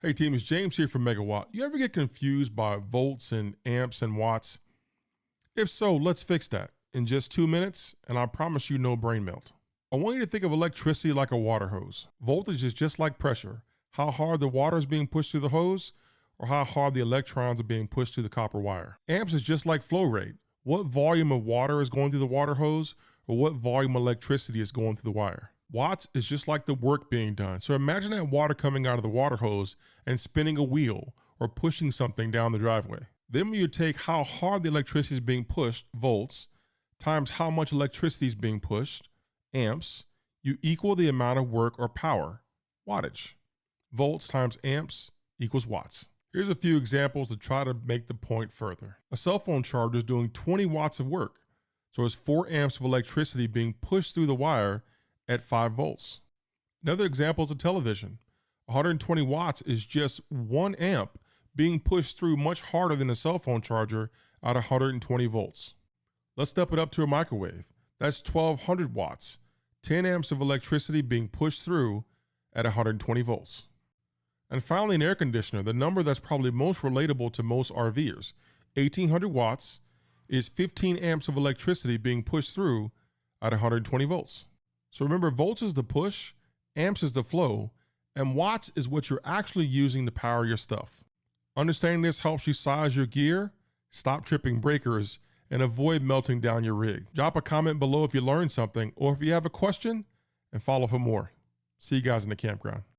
Hey team, it's James here from Megawatt. You ever get confused by volts and amps and watts? If so, let's fix that in just 2 minutes, and I promise you no brain melt. I want you to think of electricity like a water hose. Voltage is just like pressure, how hard the water is being pushed through the hose, or how hard the electrons are being pushed through the copper wire. Amps is just like flow rate, what volume of water is going through the water hose, or what volume of electricity is going through the wire. Watts is just like the work being done. So imagine that water coming out of the water hose and spinning a wheel or pushing something down the driveway. Then when you take how hard the electricity is being pushed, volts, times how much electricity is being pushed, amps, you equal the amount of work or power, wattage. Volts times amps equals watts. Here's a few examples to try to make the point further. A cell phone charger is doing 20 watts of work. So it's 4 amps of electricity being pushed through the wire at 5 volts. Another example is a television. 120 watts is just 1 amp being pushed through much harder than a cell phone charger at 120 volts. Let's step it up to a microwave. That's 1200 watts, 10 amps of electricity being pushed through at 120 volts. And finally, an air conditioner, the number that's probably most relatable to most RVers. 1800 watts is 15 amps of electricity being pushed through at 120 volts. So remember, volts is the push, amps is the flow, and watts is what you're actually using to power your stuff. Understanding this helps you size your gear, stop tripping breakers, and avoid melting down your rig. Drop a comment below if you learned something or if you have a question, and follow for more. See you guys in the campground.